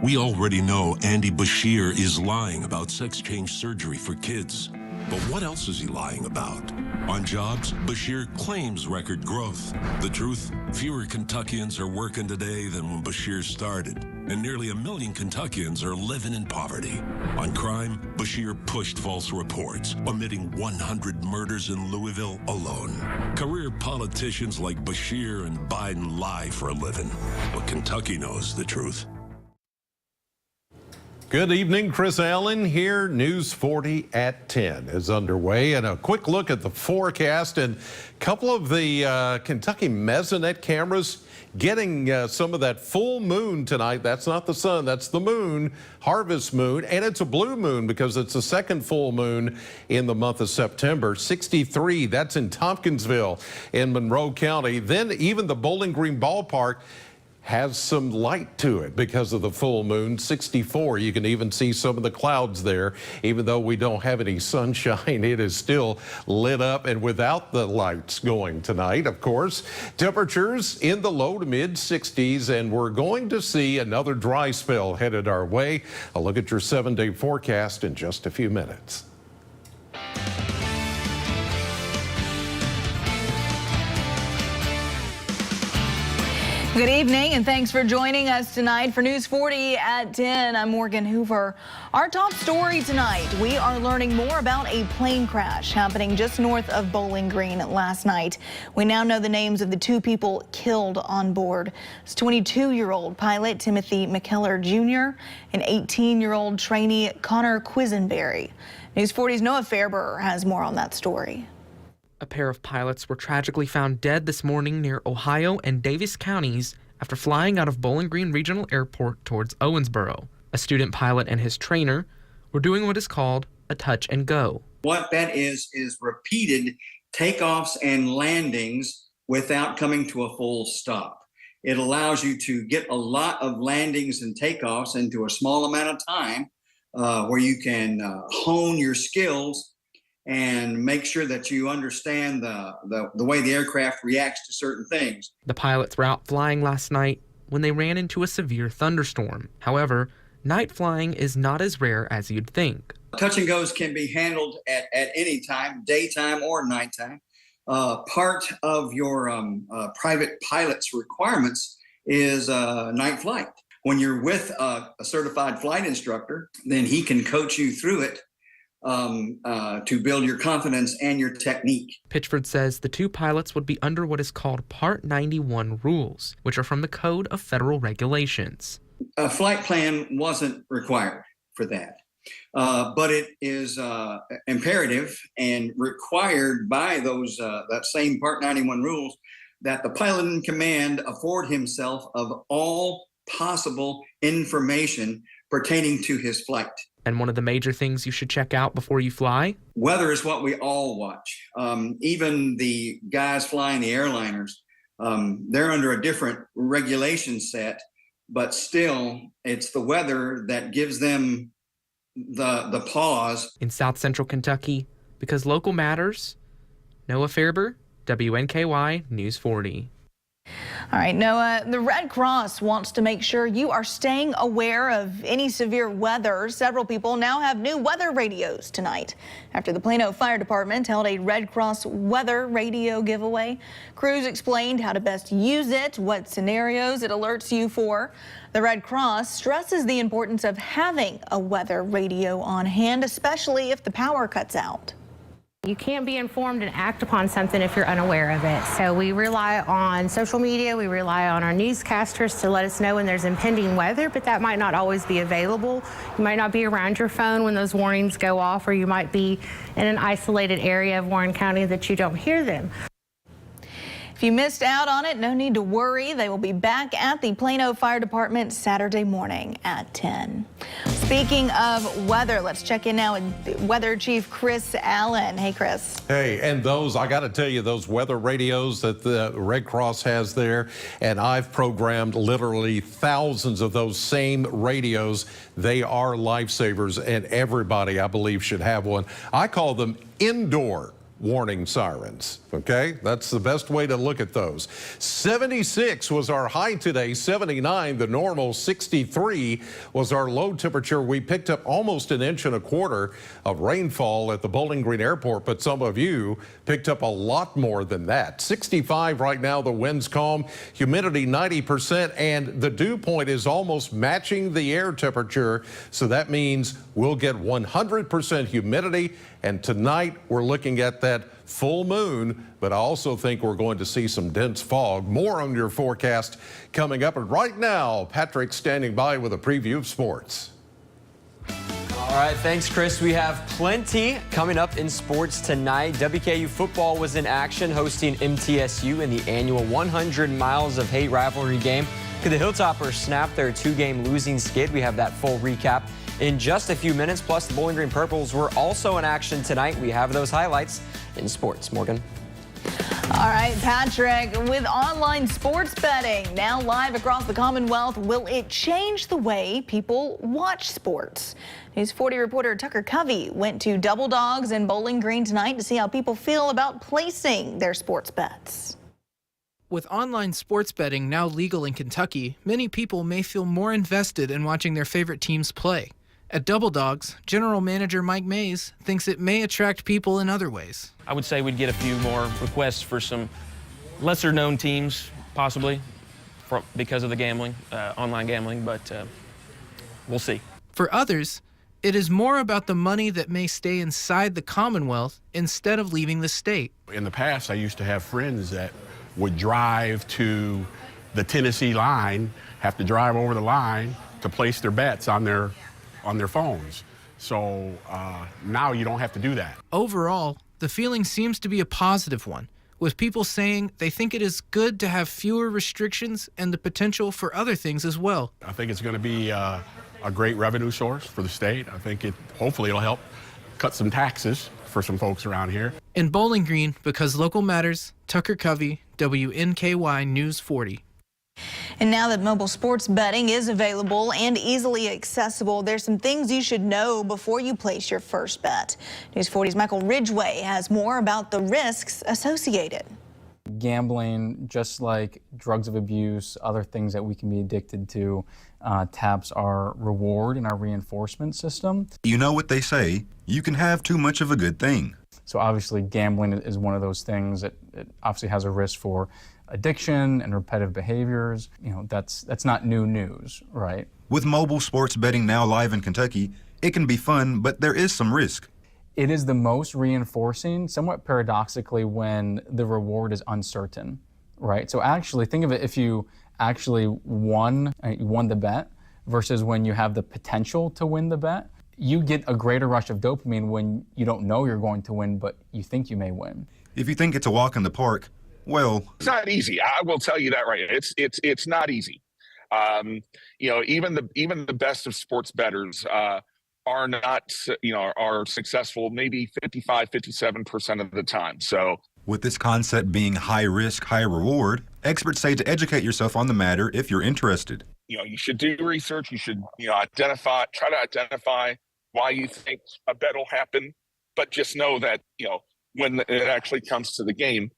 We already know Andy Bashir is lying about sex change surgery for kids. But what else is he lying about? On jobs, Bashir claims record growth. The truth? Fewer Kentuckians are working today than when Bashir started. And nearly 1 million Kentuckians are living in poverty. On crime, Bashir pushed false reports, omitting 100 murders in Louisville alone. Career politicians like Bashir and Biden lie for a living. But Kentucky knows the truth. Good evening, Chris Allen here. News 40 at 10 is underway, and a quick look at the forecast. And a couple of the Kentucky Mesonet cameras getting some of that full moon tonight. That's not the sun, that's the moon, harvest moon, and it's a blue moon because it's the second full moon in the month of September. 63, that's in Tompkinsville in Monroe County. Then even the Bowling Green Ballpark has some light to it because of the full moon. 64, you can even see some of the clouds there. Even though we don't have any sunshine, it is still lit up and without the lights going tonight, of course. Temperatures in the low to mid 60s, and we're going to see another dry spell headed our way. I'll look at your 7-day forecast in just a few minutes. Good evening, and thanks for joining us tonight for News 40 at 10. I'm Morgan Hoover. Our top story tonight, we are learning more about a plane crash happening just north of Bowling Green last night. We now know the names of the 2 people killed on board. It's 22-year-old pilot Timothy McKellar Jr. and 18-year-old trainee Connor Quisenberry. News 40's Noah Fairburr has more on that story. A pair of pilots were tragically found dead this morning near Ohio and Davis counties after flying out of Bowling Green Regional Airport towards Owensboro. A student pilot and his trainer were doing what is called a touch and go. What that is repeated takeoffs and landings without coming to a full stop. It allows you to get a lot of landings and takeoffs into a small amount of time where you can hone your skills and make sure that you understand the way the aircraft reacts to certain things. The pilots were out flying last night when they ran into a severe thunderstorm. However, night flying is not as rare as you'd think. Touch and goes can be handled at any time, daytime or nighttime. Part of your private pilot's requirements is night flight. When you're with a certified flight instructor, then he can coach you through it to build your confidence and your technique. Pitchford says the 2 pilots would be under what is called Part 91 rules, which are from the Code of Federal Regulations. A flight plan wasn't required for that, but it is imperative and required by those that same Part 91 rules that the pilot in command afford himself of all possible information pertaining to his flight. And one of the major things you should check out before you fly? Weather is what we all watch. Even the guys flying the airliners, they're under a different regulation set, but still it's the weather that gives them the pause. In South Central Kentucky, because local matters, Noah Fairburr, WNKY News 40. All right, Noah, the Red Cross wants to make sure you are staying aware of any severe weather. Several people now have new weather radios tonight after the Plano Fire Department held a Red Cross weather radio giveaway. Crews explained how to best use it, what scenarios it alerts you for. The Red Cross stresses the importance of having a weather radio on hand, especially if the power cuts out. You can't be informed and act upon something if you're unaware of it. So we rely on social media, we rely on our newscasters to let us know when there's impending weather, but that might not always be available. You might not be around your phone when those warnings go off, or you might be in an isolated area of Warren County that you don't hear them. If you missed out on it, no need to worry. They will be back at the Plano Fire Department Saturday morning at 10. Speaking of weather, let's check in now with Weather Chief Chris Allen. Hey, Chris. Hey, and those, I got to tell you, those weather radios that the Red Cross has there, and I've programmed literally thousands of those same radios. They are lifesavers, and everybody, I believe, should have one. I call them indoor warning sirens. Okay, that's the best way to look at those. 76 was our high today, 79 the normal, 63 was our low temperature. We picked up almost 1.25 inches of rainfall at the Bowling Green Airport, but some of you picked up a lot more than that. 65 right now, the wind's calm, humidity 90%, and the dew point is almost matching the air temperature, so that means we'll get 100% humidity. And tonight we're looking at that full moon, but I also think we're going to see some dense fog. More on your forecast coming up. And right now, Patrick's standing by with a preview of sports. All right, thanks, Chris. We have plenty coming up in sports tonight. WKU football was in action, hosting MTSU in the annual 100 Miles of Hate rivalry game. Could the Hilltoppers snap their 2-game losing skid? We have that full recap in just a few minutes. Plus, the Bowling Green Purples were also in action tonight. We have those highlights in sports. Morgan. All right, Patrick, with online sports betting now live across the Commonwealth, will it change the way people watch sports? News 40 reporter Tucker Covey went to Double Dogs in Bowling Green tonight to see how people feel about placing their sports bets. With online sports betting now legal in Kentucky, many people may feel more invested in watching their favorite teams play. At Double Dogs, General Manager Mike Mays thinks it may attract people in other ways. I would say we'd get a few more requests for some lesser-known teams, possibly, because of the gambling, online gambling, but we'll see. For others, it is more about the money that may stay inside the Commonwealth instead of leaving the state. In the past, I used to have friends that would drive to the Tennessee line, have to drive over the line to place their bets on their phones. So now you don't have to do that. Overall, the feeling seems to be a positive one, with people saying they think it is good to have fewer restrictions and the potential for other things as well. I think it's going to be a great revenue source for the state. I think hopefully it'll help cut some taxes for some folks around here. In Bowling Green, because local matters, Tucker Covey, WNKY News 40. And now that mobile sports betting is available and easily accessible, there's some things you should know before you place your first bet. News 40's Michael Ridgway has more about the risks associated. Gambling, just like drugs of abuse, other things that we can be addicted to, taps our reward and our reinforcement system. You know what they say, you can have too much of a good thing. So obviously gambling is one of those things that it obviously has a risk for addiction and repetitive behaviors. You know, that's not new news, right? With mobile sports betting now live in Kentucky, it can be fun, but there is some risk. It is the most reinforcing, somewhat paradoxically, when the reward is uncertain, right? So actually, think of it, if you actually won the bet versus when you have the potential to win the bet, you get a greater rush of dopamine when you don't know you're going to win, but you think you may win. If you think it's a walk in the park, well, it's not easy. I will tell you that right. It's not easy. You know, even the best of sports bettors are not, are successful maybe 57% of the time. So with this concept being high risk, high reward, experts say to educate yourself on the matter if you're interested. You should do research. You should, try to identify why you think a bet will happen, but just know that, when it actually comes to the game,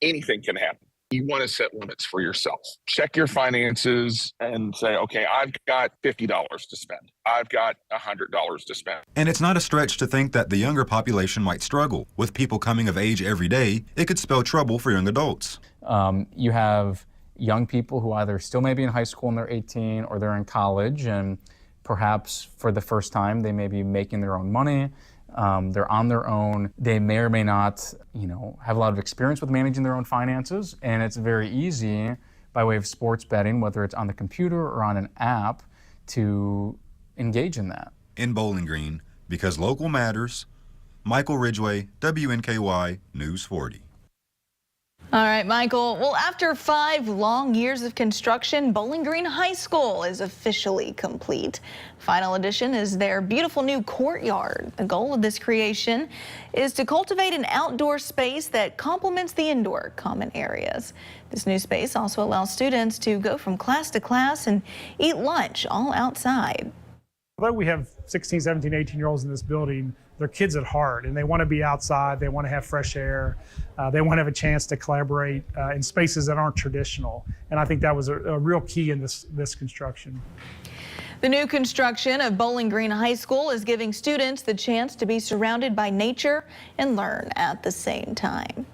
anything can happen. You want to set limits for yourself. Check your finances and say, okay, I've got $50 to spend. I've got $100 to spend. And it's not a stretch to think that the younger population might struggle. With people coming of age every day, it could spell trouble for young adults. You have young people who either still may be in high school and they're 18 or they're in college, and perhaps for the first time they may be making their own money. They're on their own. They may or may not, have a lot of experience with managing their own finances, and it's very easy by way of sports betting, whether it's on the computer or on an app, to engage in that. In Bowling Green, because local matters, Michael Ridgway, WNKY News 40. All right, Michael. Well, after 5 long years of construction, Bowling Green High School is officially complete. Final addition is their beautiful new courtyard. The goal of this creation is to cultivate an outdoor space that complements the indoor common areas. This new space also allows students to go from class to class and eat lunch all outside. Although we have 16, 17, 18-year-olds in this building, they're kids at heart, and they want to be outside. They want to have fresh air. They want to have a chance to collaborate in spaces that aren't traditional. And I think that was a real key in this construction. The new construction of Bowling Green High School is giving students the chance to be surrounded by nature and learn at the same time.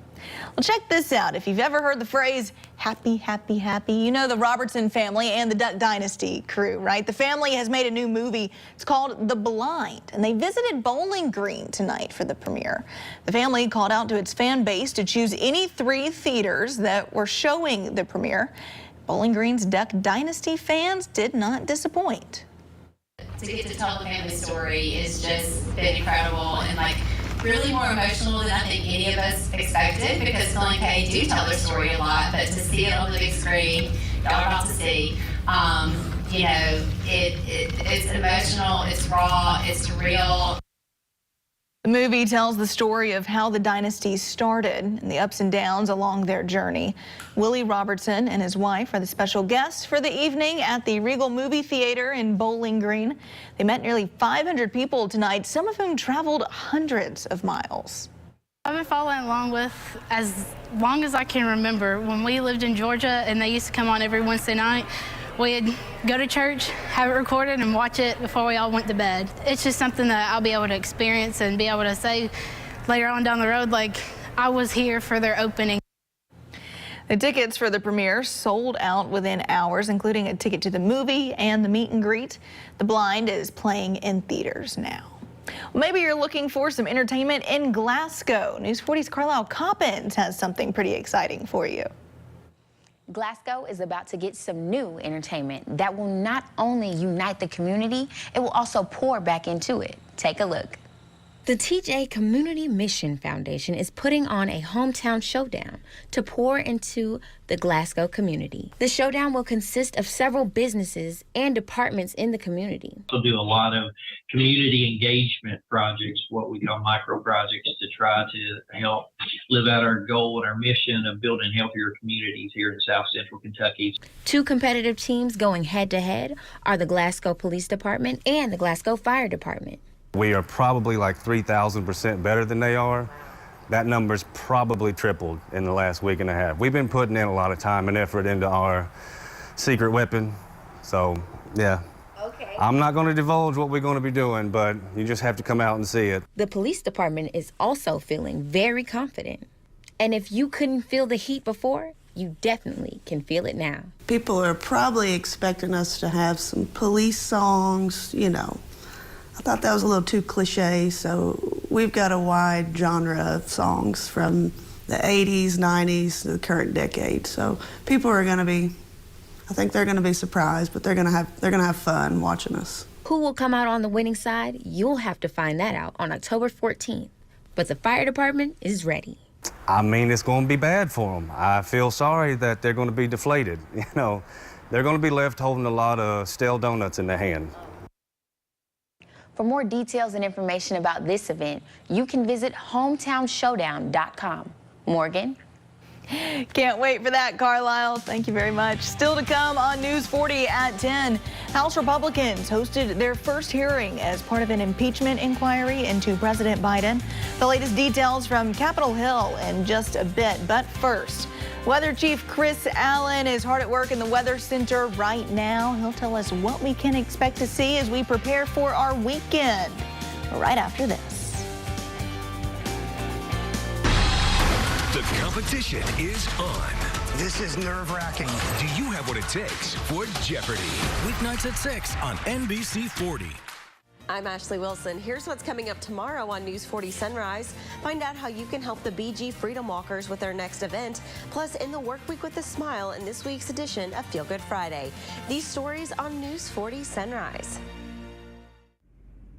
Well, check this out. If you've ever heard the phrase happy, happy, happy, you know the Robertson family and the Duck Dynasty crew, right? The family has made a new movie. It's called The Blind, and they visited Bowling Green tonight for the premiere. The family called out to its fan base to choose any 3 theaters that were showing the premiere. Bowling Green's Duck Dynasty fans did not disappoint. To get to tell the family story is just been incredible and really more emotional than I think any of us expected, because WNKY do tell their story a lot, but to see it on the big screen, y'all are about to see, it's emotional, it's raw, it's real. The movie tells the story of how the dynasty started and the ups and downs along their journey. Willie Robertson and his wife are the special guests for the evening at the Regal Movie Theater in Bowling Green. They met nearly 500 people tonight, some of whom traveled hundreds of miles. I've been following along with as long as I can remember. When we lived in Georgia and they used to come on every Wednesday night, we'd go to church, have it recorded, and watch it before we all went to bed. It's just something that I'll be able to experience and be able to say later on down the road, I was here for their opening. The tickets for the premiere sold out within hours, including a ticket to the movie and the meet and greet. The Blind is playing in theaters now. Well, maybe you're looking for some entertainment in Glasgow. News 40's Carlisle Coppins has something pretty exciting for you. Glasgow is about to get some new entertainment that will not only unite the community, it will also pour back into it. Take a look. The TJ Community Mission Foundation is putting on a hometown showdown to pour into the Glasgow community. The showdown will consist of several businesses and departments in the community. We'll do a lot of community engagement projects, what we call micro projects, to try to help live out our goal and our mission of building healthier communities here in South Central Kentucky. 2 competitive teams going head-to-head are the Glasgow Police Department and the Glasgow Fire Department. We are probably 3,000% better than they are. That number's probably tripled in the last week and a half. We've been putting in a lot of time and effort into our secret weapon. So, yeah. Okay. I'm not going to divulge what we're going to be doing, but you just have to come out and see it. The police department is also feeling very confident. And if you couldn't feel the heat before, you definitely can feel it now. People are probably expecting us to have some police songs, I thought that was a little too cliche, so we've got a wide genre of songs from the 80s, 90s to the current decade. So people are going to be, I think they're going to be surprised, but they're going to have fun watching us. Who will come out on the winning side? You'll have to find that out on October 14th. But the fire department is ready. I mean, it's going to be bad for them. I feel sorry that they're going to be deflated. They're going to be left holding a lot of stale donuts in their hand. For more details and information about this event, you can visit hometownsshowdown.com. Morgan? Can't wait for that, Carlisle. Thank you very much. Still to come on News 40 at 10. House Republicans hosted their first hearing as part of an impeachment inquiry into President Biden. The latest details from Capitol Hill in just a bit. But first, Weather Chief Chris Allen is hard at work in the Weather Center right now. He'll tell us what we can expect to see as we prepare for our weekend. Right after this. The competition is on. This is nerve-wracking. Do you have what it takes for Jeopardy? Weeknights at 6 on NBC 40. I'm Ashley Wilson. Here's what's coming up tomorrow on News 40 Sunrise. Find out how you can help the BG Freedom Walkers with their next event. Plus, in the Work Week with a Smile in this week's edition of Feel Good Friday. These stories on News 40 Sunrise.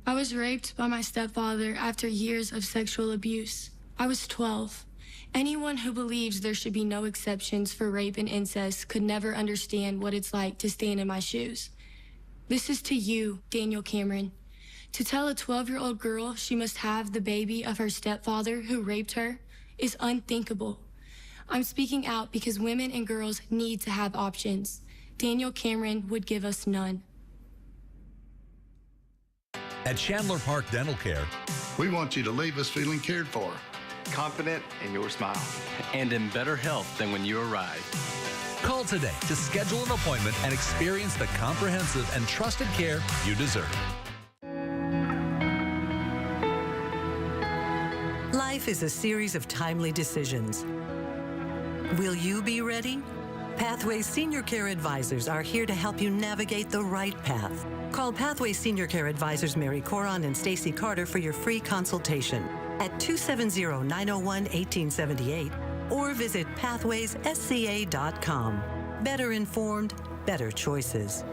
I was raped by my stepfather after years of sexual abuse. I was 12. Anyone who believes there should be no exceptions for rape and incest could never understand what it's like to stand in my shoes. This is to you, Daniel Cameron. To tell a 12-year-old girl she must have the baby of her stepfather who raped her is unthinkable. I'm speaking out because women and girls need to have options. Daniel Cameron would give us none. At Chandler Park Dental Care, we want you to leave us feeling cared for, confident in your smile, and in better health than when you arrived. Call today to schedule an appointment and experience the comprehensive and trusted care you deserve. Life is a series of timely decisions. Will you be ready? Pathways Senior Care Advisors are here to help you navigate the right path. Call Pathways Senior Care Advisors Mary Coron and Stacy Carter for your free consultation at 270-901-1878 or visit pathwayssca.com. Better informed, better choices.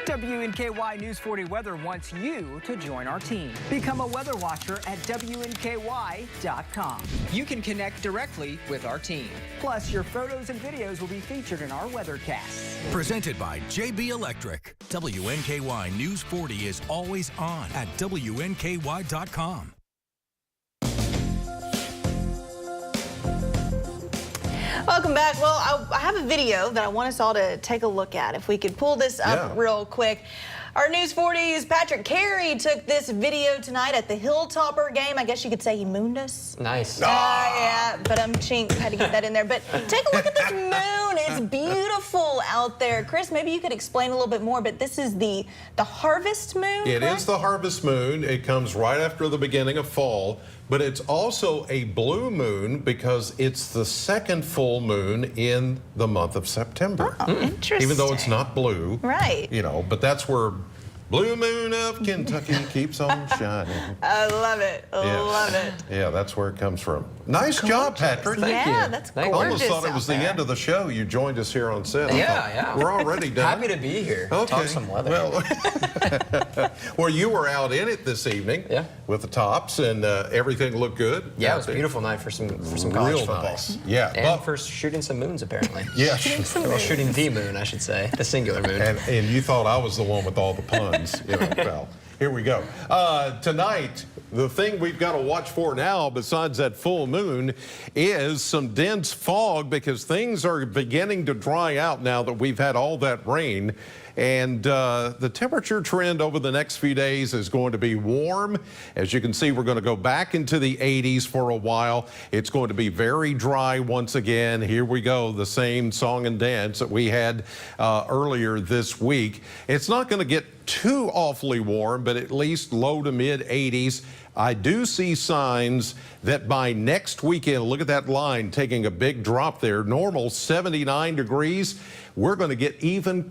WNKY News 40 Weather wants you to join our team. Become a weather watcher at WNKY.com. You can connect directly with our team. Plus, your photos and videos will be featured in our weathercasts. Presented by JB Electric. WNKY News 40 is always on at WNKY.com. Welcome back. Well, I have a video that I want us all to take a look at. If we could pull this up real quick. Our News 40's Patrick Carey took this video tonight at the Hilltopper game. I guess you could say he mooned us. Nice. Yeah, but I'm chink, had to get that in there. But take a look at this moon. It's beautiful out there. Chris, maybe you could explain a little bit more, but this is the harvest moon, It correct? is the harvest moon. It comes right after the beginning of fall, but it's also a blue moon because it's the second full moon in the month of September. Oh, interesting. Even though it's not blue. Right. You know, but that's where Blue Moon of Kentucky keeps on shining. I love it. Love it. Yeah, that's where it comes from. Nice job, Patrick. Thank you. That's gorgeous. I almost thought it out was there. the end of the show. You joined us here on set. Yeah. We're already done. Happy to be here. Okay. Talk some weather. Well, you were out in it this evening with the Tops, and everything looked good. Yeah, it was a beautiful night for some college Real football. nice. Yeah. And for shooting some moons, apparently. Yeah. Well, shooting the moon, I should say. The singular moon. And you thought I was the one with all the puns. You know, well, here we go. Tonight, the thing we've got to watch for now, besides that full moon, is some dense fog because things are beginning to dry out now that we've had all that rain. And the temperature trend over the next few days is going to be warm. As you can see, we're going to go back into the 80s for a while. It's going to be very dry once again. Here we go, the same song and dance that we had earlier this week. It's not going to get too awfully warm, but at least low to mid 80s. I do see signs that by next weekend, look at that line taking a big drop there. Normal 79 degrees. We're going to get even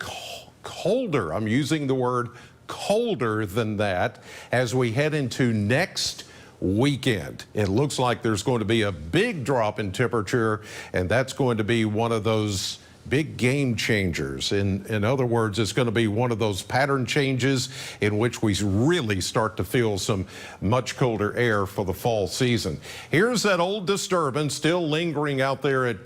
colder. I'm using the word colder than that as we head into next weekend. It looks like there's going to be a big drop in temperature, and that's going to be one of those big game changers. In other words, it's going to be one of those pattern changes in which we really start to feel some much colder air for the fall season. Here's that old disturbance still lingering out there at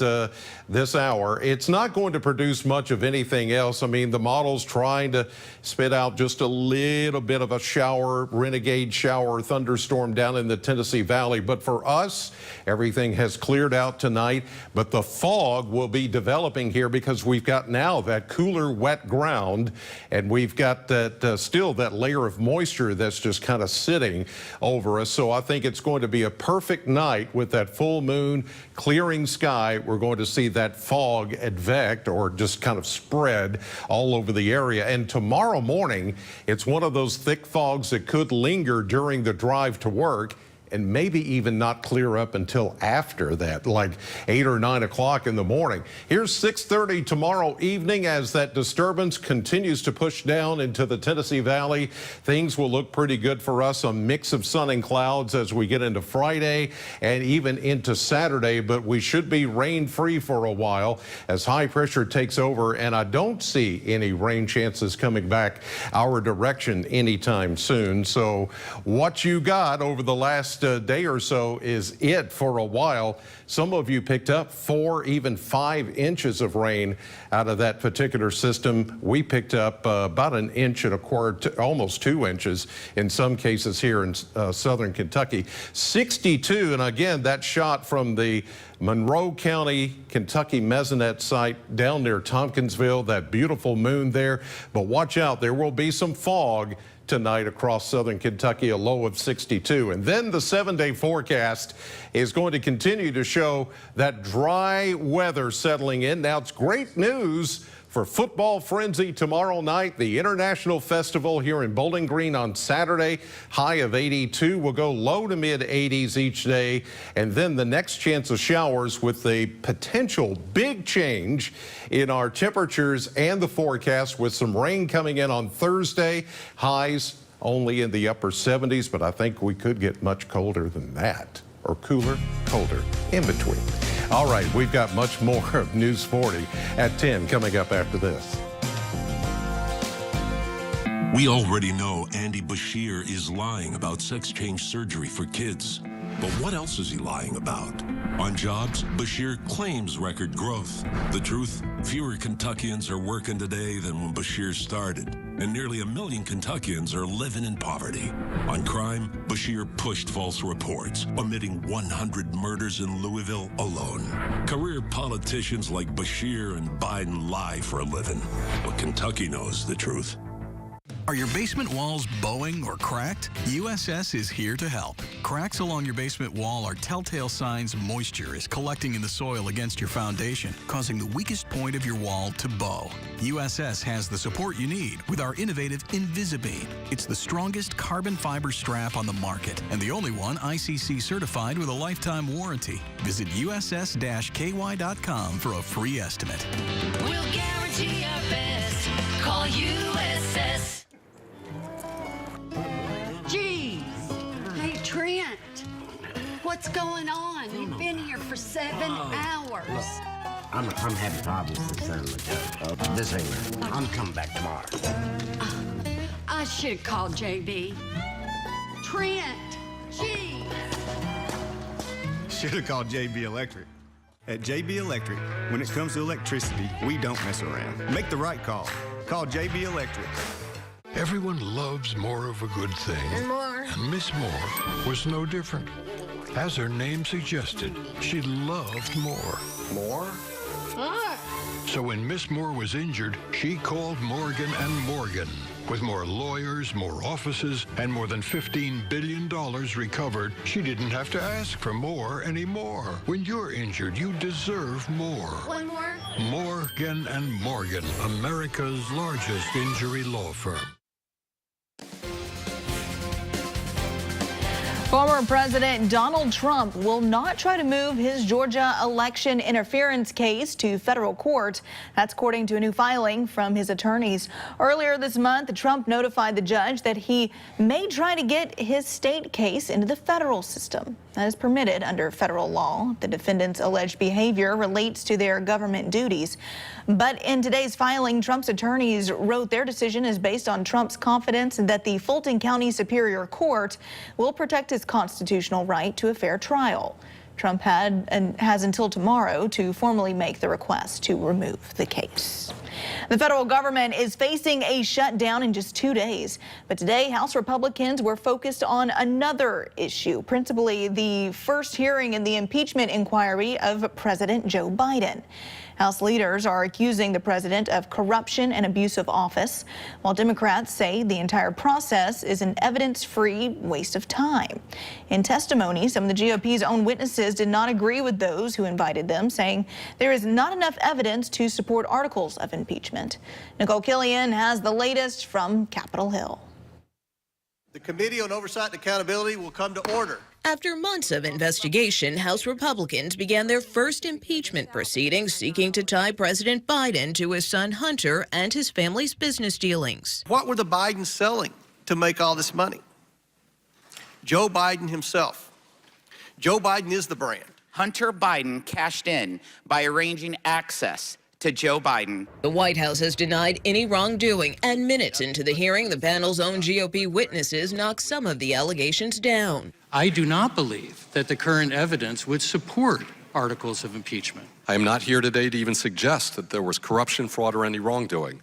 this hour. It's not going to produce much of anything else. I mean, the model's trying to spit out just a little bit of a shower, renegade shower, thunderstorm down in the Tennessee Valley. But for us, everything has cleared out tonight. But the fog will be developing here because we've got now that cooler, wet ground, and we've got that still that layer of moisture that's just kind of sitting over us. So I think it's going to be a perfect night with that full moon, clearing sky. We're going to see that fog advect or just kind of spread all over the area. And tomorrow morning, it's one of those thick fogs that could linger during the drive to work and maybe even not clear up until after that, like 8 or 9 o'clock in the morning. Here's 6:30 tomorrow evening as that disturbance continues to push down into the Tennessee Valley. Things will look pretty good for us, a mix of sun and clouds as we get into Friday and even into Saturday, but we should be rain-free for a while as high pressure takes over, and I don't see any rain chances coming back our direction anytime soon. So what you got over the last last day or so is it for a while. Some of you picked up 4, even 5 inches of rain out of that particular system. We picked up about 1.25 inches, almost 2 inches in some cases here in southern Kentucky. 62, and again, that shot from the Monroe County, Kentucky Mesonet site down near Tompkinsville, that beautiful moon there. But watch out, there will be some fog tonight across southern Kentucky, a low of 62. And then the 7-day forecast is going to continue to show that dry weather settling in. Now, it's great news for football frenzy tomorrow night. The International Festival here in Bowling Green on Saturday, high of 82. Will go low to mid 80s each day. And then the next chance of showers with the potential big change in our temperatures and the forecast, with some rain coming in on Thursday. Highs only in the upper 70s, but I think we could get much colder than that, or cooler, colder, in between. All right, we've got much more of News 40 at 10 coming up after this. We already know Andy Bashir is lying about sex change surgery for kids. But what else is he lying about? On jobs, Bashir claims record growth. The truth, fewer Kentuckians are working today than when Bashir started, and nearly 1 million Kentuckians are living in poverty. On crime, Bashir pushed false reports, omitting 100 murders in Louisville alone. Career politicians like Bashir and Biden lie for a living, but Kentucky knows the truth. Are your basement walls bowing or cracked? USS is here to help. Cracks along your basement wall are telltale signs moisture is collecting in the soil against your foundation, causing the weakest point of your wall to bow. USS has the support you need with our innovative Invisibeam. It's the strongest carbon fiber strap on the market and the only one ICC certified with a lifetime warranty. Visit USS-KY.com for a free estimate. We'll guarantee our best. Call USS. Geez. Hey, Trent. What's going on? You've been here for 7 hours. I'm having problems with this ain't I'm coming back tomorrow. I should have called JB. Trent. Geez. Should have called JB Electric. At JB Electric, when it comes to electricity, we don't mess around. Make the right call. Call JB Electric. Everyone loves more of a good thing. And more. And Miss Moore was no different. As her name suggested, she loved more. More? What? So when Miss Moore was injured, she called Morgan & Morgan. With more lawyers, more offices, and more than $15 billion recovered, she didn't have to ask for more anymore. When you're injured, you deserve more. One more? Morgan & Morgan, America's largest injury law firm. Former President Donald Trump will not try to move his Georgia election interference case to federal court. That's according to a new filing from his attorneys. Earlier this month, Trump notified the judge that he may try to get his state case into the federal system. That is permitted under federal law. The defendant's alleged behavior relates to their government duties. But in today's filing, Trump's attorneys wrote their decision is based on Trump's confidence that the Fulton County Superior Court will protect his constitutional right to a fair trial. Trump has until tomorrow to formally make the request to remove the case. The federal government is facing a shutdown in just 2 days. But today, House Republicans were focused on another issue, principally the first hearing in the impeachment inquiry of President Joe Biden. House leaders are accusing the president of corruption and abuse of office, while Democrats say the entire process is an evidence-free waste of time. In testimony, some of the GOP's own witnesses did not agree with those who invited them, saying there is not enough evidence to support articles of impeachment. Nicole Killian has the latest from Capitol Hill. The Committee on Oversight and Accountability will come to order. After months of investigation, House Republicans began their first impeachment proceedings seeking to tie President Biden to his son Hunter and his family's business dealings. What were the Bidens selling to make all this money? Joe Biden himself. Joe Biden is the brand. Hunter Biden cashed in by arranging access to Joe Biden. The White House has denied any wrongdoing, and minutes into the hearing, the panel's own GOP witnesses knocked some of the allegations down. I do not believe that the current evidence would support articles of impeachment. I am not here today to even suggest that there was corruption, fraud, or any wrongdoing.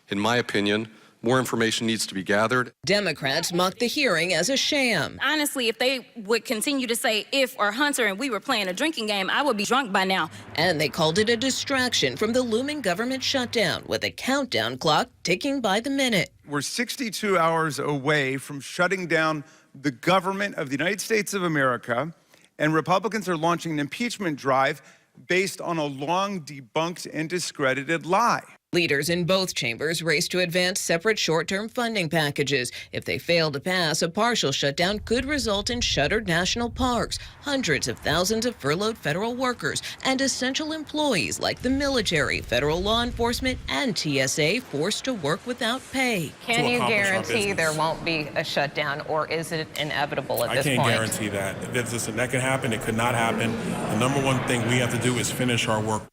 In my opinion, more information needs to be gathered. Democrats mocked the hearing as a sham. Honestly, if they would continue to say if or Hunter and we were playing a drinking game, I would be drunk by now. And they called it a distraction from the looming government shutdown, with a countdown clock ticking by the minute. We're 62 hours away from shutting down the government of the United States of America, and Republicans are launching an impeachment drive based on a long debunked and discredited lie. Leaders in both chambers race to advance separate short-term funding packages. If they fail to pass, a partial shutdown could result in shuttered national parks, hundreds of thousands of furloughed federal workers, and essential employees like the military, federal law enforcement, and TSA forced to work without pay. Can you guarantee there won't be a shutdown, or is it inevitable at this point? I can't guarantee that. That can happen. It could not happen. The number one thing we have to do is finish our work.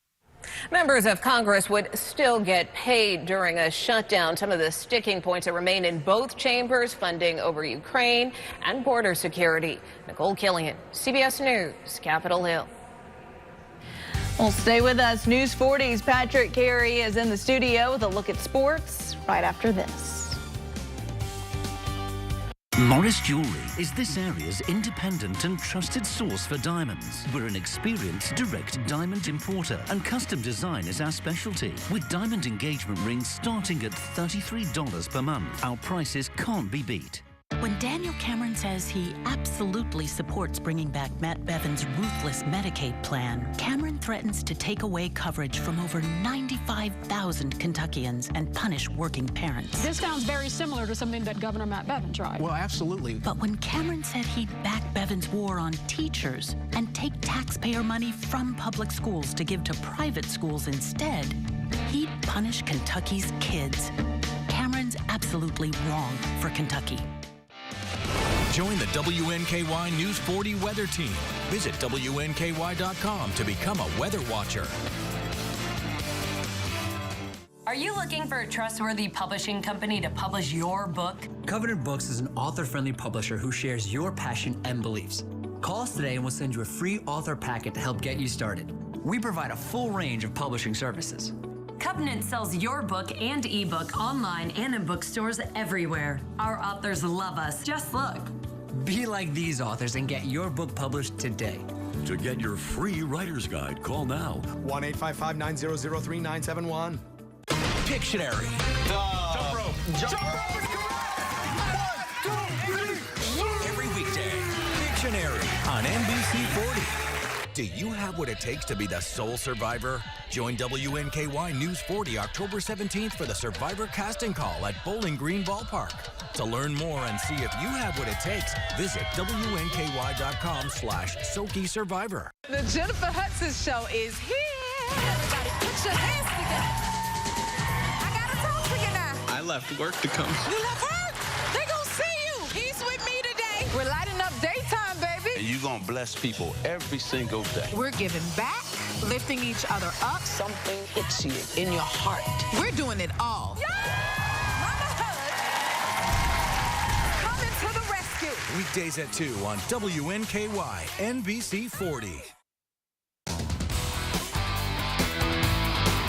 Members of Congress would still get paid during a shutdown. Some of the sticking points that remain in both chambers: funding over Ukraine and border security. Nicole Killian, CBS News, Capitol Hill. Well, stay with us. News 40's Patrick Carey is in the studio with a look at sports right after this. Morris Jewelry is this area's independent and trusted source for diamonds. We're an experienced direct diamond importer, and custom design is our specialty. With diamond engagement rings starting at $33 per month, our prices can't be beat. When Daniel Cameron says he absolutely supports bringing back Matt Bevin's ruthless Medicaid plan, Cameron threatens to take away coverage from over 95,000 Kentuckians and punish working parents. This sounds very similar to something that Governor Matt Bevin tried. Well, absolutely. But when Cameron said he'd back Bevin's war on teachers and take taxpayer money from public schools to give to private schools instead, he'd punish Kentucky's kids. Cameron's absolutely wrong for Kentucky. Join the WNKY News 40 weather team. Visit WNKY.com to become a weather watcher. Are you looking for a trustworthy publishing company to publish your book? Covenant Books is an author-friendly publisher who shares your passion and beliefs. Call us today and we'll send you a free author packet to help get you started. We provide a full range of publishing services. Covenant sells your book and ebook online and in bookstores everywhere. Our authors love us. Just look. Be like these authors and get your book published today. To get your free writer's guide, call now. 1-855-900-3971. Pictionary. Jump rope. Jump rope is correct. 1, 2, 3. Every weekday, Pictionary on NBC 40. Do you have what it takes to be the sole survivor? Join WNKY News 40 October 17th for the Survivor casting call at Bowling Green Ballpark. To learn more and see if you have what it takes, visit WNKY.com/Soki Survivor. The Jennifer Hudson Show is here. Everybody put your hands together. I gotta talk to you now. I left work to come. You left work? They gonna see you. He's with me today. We're lighting up daytime, baby. And you're gonna bless people every single day. We're giving back, lifting each other up. Something hits you in your heart. We're doing it all. Yeah! Mama Hood, coming to the rescue. Weekdays at 2 on WNKY NBC 40.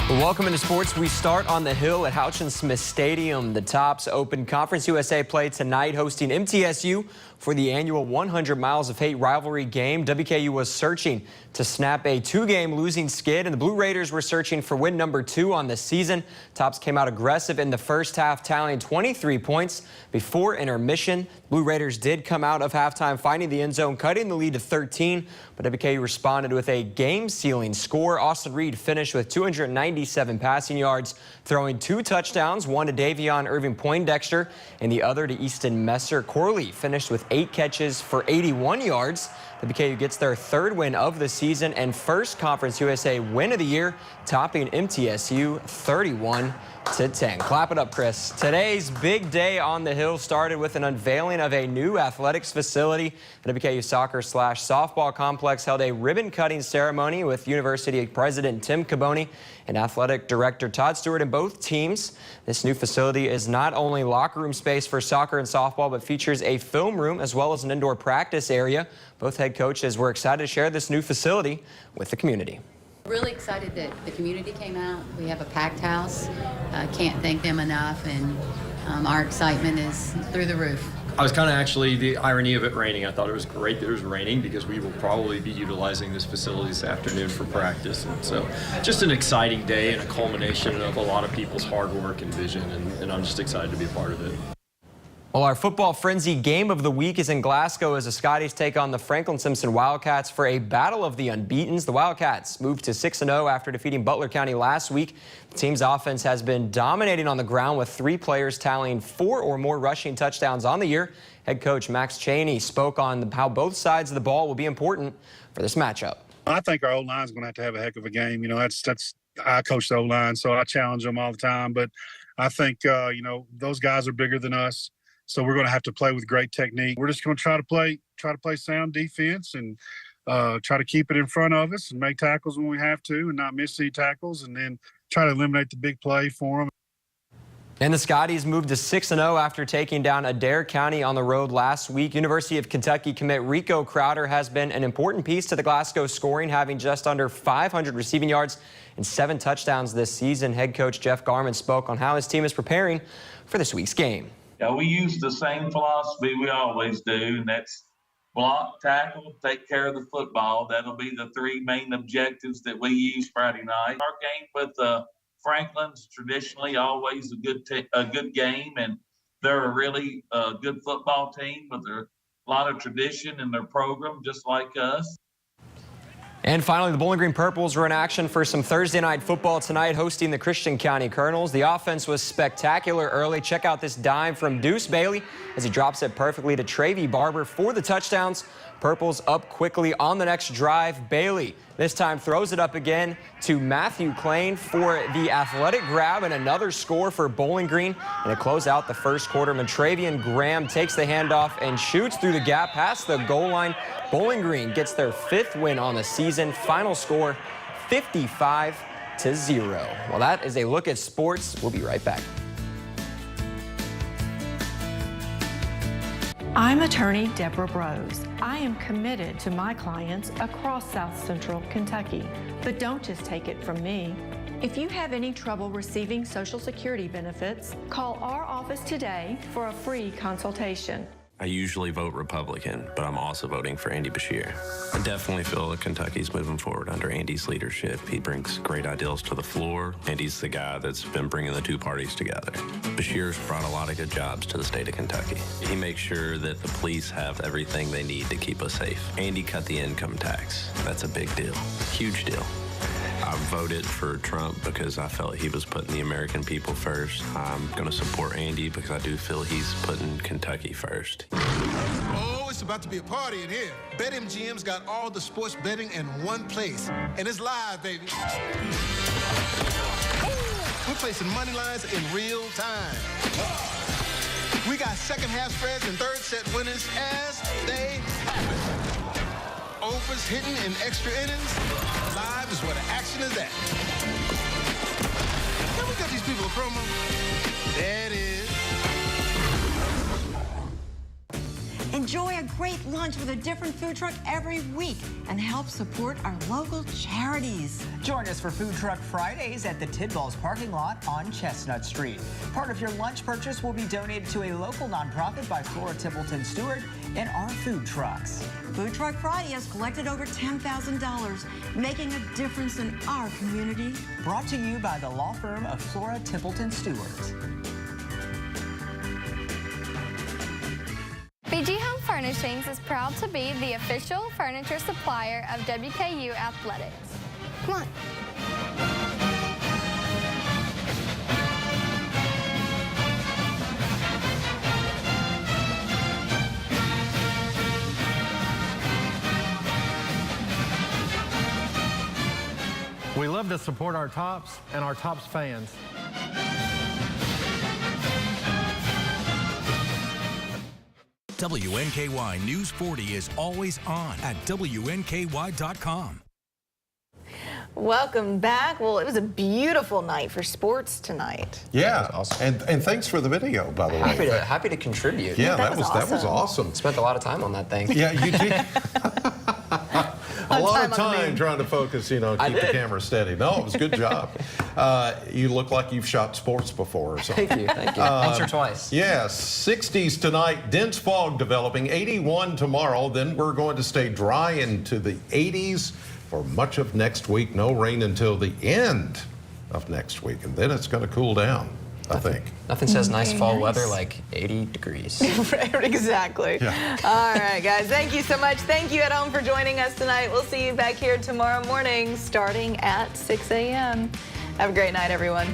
Welcome into sports. We start on the Hill at Houchin Smith Stadium. The Tops open Conference USA play tonight, hosting MTSU for the annual 100 Miles of Hate rivalry game. WKU was searching to snap a 2-game losing skid, and the Blue Raiders were searching for win number 2 on the season. Tops came out aggressive in the first half, tallying 23 points before intermission. Blue Raiders did come out of halftime finding the end zone, cutting the lead to 13, but WKU responded with a game-sealing score. Austin Reed finished with 297 passing yards, throwing 2 touchdowns, one to Davion Irving Poindexter and the other to Easton Messer. Corley finished with 8 catches for 81 yards. WKU gets their 3rd win of the season and first Conference USA win of the year, topping MTSU 31-10. Clap it up, Chris. Today's big day on the Hill started with an unveiling of a new athletics facility. The WKU soccer/softball complex held a ribbon-cutting ceremony with University President Tim Caboni and Athletic Director Todd Stewart in both teams. This new facility is not only locker room space for soccer and softball, but features a film room as well as an indoor practice area. Both head coaches were excited to share this new facility with the community. Really excited that the community came out. We have a packed house. Can't thank them enough, and our excitement is through the roof. I was kind of actually, the irony of it raining, I thought it was great that it was raining because we will probably be utilizing this facility this afternoon for practice. And so just an exciting day and a culmination of a lot of people's hard work and vision, and I'm just excited to be a part of it. Well, our football frenzy game of the week is in Glasgow as the Scotties take on the Franklin Simpson Wildcats for a battle of the unbeatens. The Wildcats moved to 6-0 after defeating Butler County last week. The team's offense has been dominating on the ground with 3 players tallying 4 or more rushing touchdowns on the year. Head coach Max Chaney spoke on how both sides of the ball will be important for this matchup. I think our O-line is going to have a heck of a game. You know, that's I coach the O-line, so I challenge them all the time. But I think, those guys are bigger than us. So we're going to have to play with great technique. We're just going to try to play sound defense and try to keep it in front of us and make tackles when we have to and not miss any tackles, and then try to eliminate the big play for them. And the Scotties moved to 6-0 after taking down Adair County on the road last week. University of Kentucky commit Rico Crowder has been an important piece to the Glasgow scoring, having just under 500 receiving yards and 7 touchdowns this season. Head coach Jeff Garman spoke on how his team is preparing for this week's game. Yeah, we use the same philosophy we always do, and that's block, tackle, take care of the football. That'll be the 3 main objectives that we use Friday night. Our game with Franklin's traditionally always a good game, and they're a really good football team with a lot of tradition in their program, just like us. And finally, the Bowling Green Purples were in action for some Thursday night football tonight, hosting the Christian County Colonels. The offense was spectacular early. Check out this dime from Deuce Bailey as he drops it perfectly to Travie Barber for the touchdowns. Purples up quickly on the next drive. Bailey this time throws it up again to Matthew Klain for the athletic grab and another score for Bowling Green. And to close out the first quarter, Montravian Graham takes the handoff and shoots through the gap past the goal line. Bowling Green gets their 5th win on the season. Final score 55-0. Well, that is a look at sports. We'll be right back. I'm attorney Deborah Brose. I am committed to my clients across South Central Kentucky. But don't just take it from me. If you have any trouble receiving Social Security benefits, call our office today for a free consultation. I usually vote Republican, but I'm also voting for Andy Beshear. I definitely feel that Kentucky's moving forward under Andy's leadership. He brings great ideals to the floor. Andy's the guy that's been bringing the 2 parties together. Beshear's brought a lot of good jobs to the state of Kentucky. He makes sure that the police have everything they need to keep us safe. Andy cut the income tax. That's a big deal, huge deal. I voted for Trump because I felt he was putting the American people first. I'm going to support Andy because I do feel he's putting Kentucky first. Oh, it's about to be a party in here. BetMGM's got all the sports betting in one place. And it's live, baby. We're placing money lines in real time. We got second half spreads and third set winners as they happen. Overs hitting in extra innings. Live is where the action is at. Can we got these people a promo? There it is. Enjoy a great lunch with a different food truck every week and help support our local charities. Join us for Food Truck Fridays at the Tidballs parking lot on Chestnut Street. Part of your lunch purchase will be donated to a local nonprofit by Flora Templeton Stewart and our food trucks. Food Truck Friday has collected over $10,000, making a difference in our community. Brought to you by the law firm of Flora Templeton Stewart. BG Home Furnishings is proud to be the official furniture supplier of WKU Athletics. Come on. We love to support our Tops and our Tops fans. WNKY News 40 is always on at WNKY.com. Welcome back. Well, it was a beautiful night for sports tonight. Yeah, awesome. and thanks for the video, by the way. Happy to contribute. Yeah, that was awesome. Spent a lot of time on that thing. Yeah, you did. A lot of time trying to focus, keep the camera steady. No, it was a good job. You look like you've shot sports before or something. Thank you. Once or twice. Yeah, 60s tonight, dense fog developing, 81 tomorrow. Then we're going to stay dry into the 80s for much of next week. No rain until the end of next week, and then it's going to cool down, I think. Nothing says nice fall weather like 80 degrees. Exactly. Yeah. All right, guys. Thank you so much. Thank you at home for joining us tonight. We'll see you back here tomorrow morning starting at 6 a.m. Have a great night, everyone.